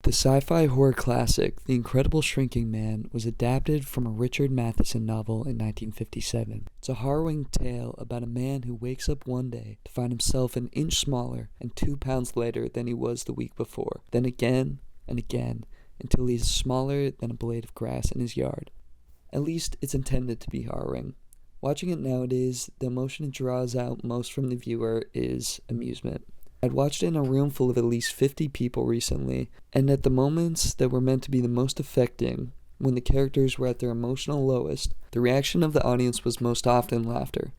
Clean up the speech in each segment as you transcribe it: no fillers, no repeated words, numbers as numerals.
The sci-fi horror classic, The Incredible Shrinking Man, was adapted from a Richard Matheson novel in 1957. It's a harrowing tale about a man who wakes up one day to find himself an inch smaller and 2 pounds lighter than he was the week before, then again and again, until he is smaller than a blade of grass in his yard. At least it's intended to be harrowing. Watching it nowadays, the emotion it draws out most from the viewer is amusement. I'd watched it in a room full of at least 50 people recently, and at the moments that were meant to be the most affecting, when the characters were at their emotional lowest, the reaction of the audience was most often laughter.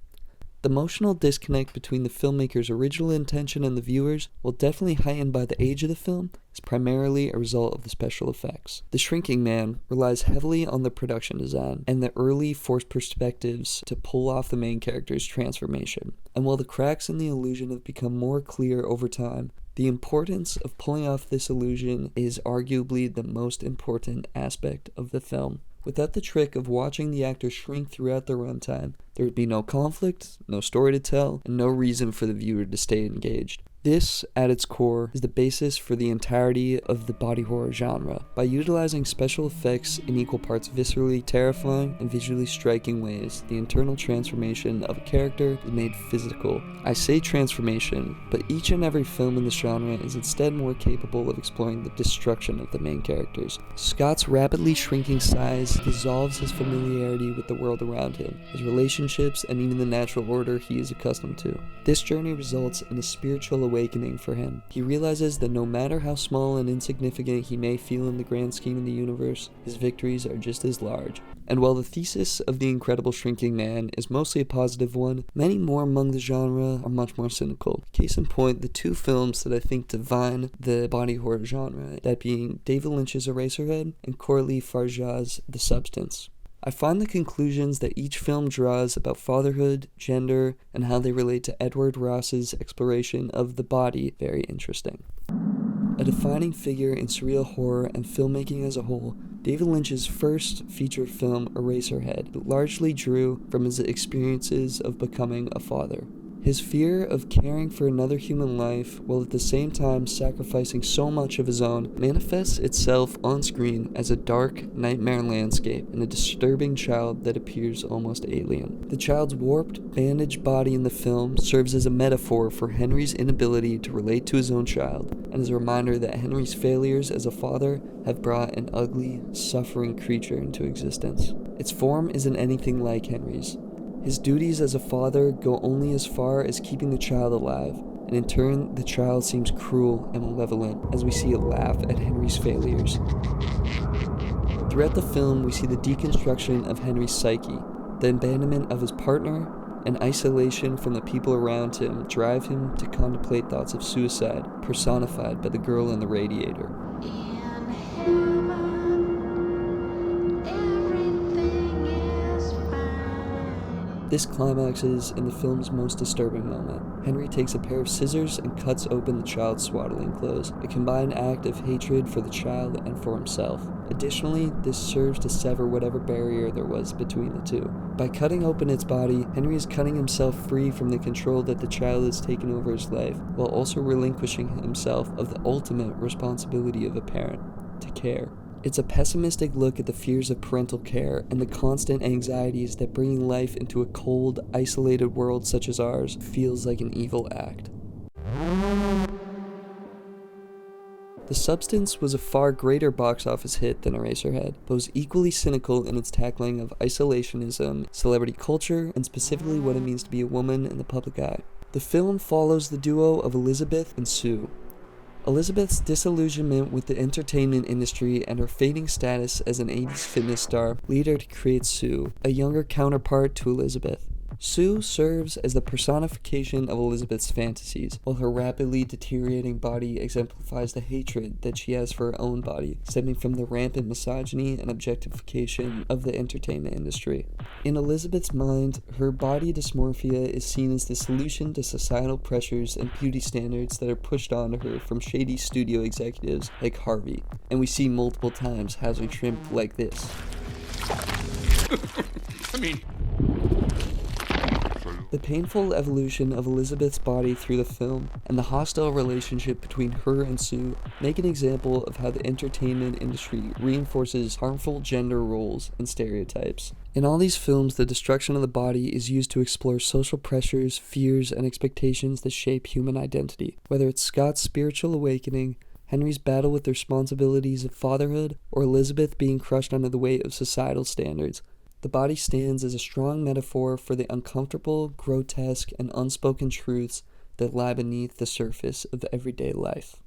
The emotional disconnect between the filmmaker's original intention and the viewers, while definitely heightened by the age of the film, is primarily a result of the special effects. The Shrinking Man relies heavily on the production design and the early forced perspectives to pull off the main character's transformation. And while the cracks in the illusion have become more clear over time, the importance of pulling off this illusion is arguably the most important aspect of the film. Without the trick of watching the actor shrink throughout the runtime, there would be no conflict, no story to tell, and no reason for the viewer to stay engaged. This, at its core, is the basis for the entirety of the body horror genre. By utilizing special effects in equal parts viscerally terrifying and visually striking ways, the internal transformation of a character is made physical. I say transformation, but each and every film in the genre is instead more capable of exploring the destruction of the main characters. Scott's rapidly shrinking size dissolves his familiarity with the world around him, his relationships, and even the natural order he is accustomed to. This journey results in a spiritual awakening for him. He realizes that no matter how small and insignificant he may feel in the grand scheme of the universe, his victories are just as large. And while the thesis of The Incredible Shrinking Man is mostly a positive one, many more among the genre are much more cynical. Case in point, the two films that I think define the body horror genre, that being David Lynch's Eraserhead and Coralie Farjat's The Substance. I find the conclusions that each film draws about fatherhood, gender, and how they relate to Edward Ross's exploration of the body very interesting. A defining figure in surreal horror and filmmaking as a whole, David Lynch's first feature film, Eraserhead, largely drew from his experiences of becoming a father. His fear of caring for another human life, while at the same time sacrificing so much of his own, manifests itself on screen as a dark, nightmare landscape and a disturbing child that appears almost alien. The child's warped, bandaged body in the film serves as a metaphor for Henry's inability to relate to his own child, and as a reminder that Henry's failures as a father have brought an ugly, suffering creature into existence. Its form isn't anything like Henry's. His duties as a father go only as far as keeping the child alive, and in turn, the child seems cruel and malevolent as we see it laugh at Henry's failures. Throughout the film, we see the deconstruction of Henry's psyche, the abandonment of his partner, and isolation from the people around him drive him to contemplate thoughts of suicide, personified by the girl in the radiator. This climaxes in the film's most disturbing moment. Henry takes a pair of scissors and cuts open the child's swaddling clothes, a combined act of hatred for the child and for himself. Additionally, this serves to sever whatever barrier there was between the two. By cutting open its body, Henry is cutting himself free from the control that the child has taken over his life, while also relinquishing himself of the ultimate responsibility of a parent, to care. It's a pessimistic look at the fears of parental care and the constant anxieties that bringing life into a cold, isolated world such as ours feels like an evil act. The Substance was a far greater box office hit than Eraserhead, but was equally cynical in its tackling of isolationism, celebrity culture, and specifically what it means to be a woman in the public eye. The film follows the duo of Elizabeth and Sue. Elizabeth's disillusionment with the entertainment industry and her fading status as an 80s fitness star lead her to create Sue, a younger counterpart to Elizabeth. Sue serves as the personification of Elizabeth's fantasies, while her rapidly deteriorating body exemplifies the hatred that she has for her own body, stemming from the rampant misogyny and objectification of the entertainment industry. In Elizabeth's mind, her body dysmorphia is seen as the solution to societal pressures and beauty standards that are pushed onto her from shady studio executives like Harvey, and we see multiple times housing shrimp like this. I mean... The painful evolution of Elizabeth's body through the film, and the hostile relationship between her and Sue, make an example of how the entertainment industry reinforces harmful gender roles and stereotypes. In all these films, the destruction of the body is used to explore social pressures, fears, and expectations that shape human identity. Whether it's Scott's spiritual awakening, Henry's battle with the responsibilities of fatherhood, or Elizabeth being crushed under the weight of societal standards, the body stands as a strong metaphor for the uncomfortable, grotesque, and unspoken truths that lie beneath the surface of everyday life.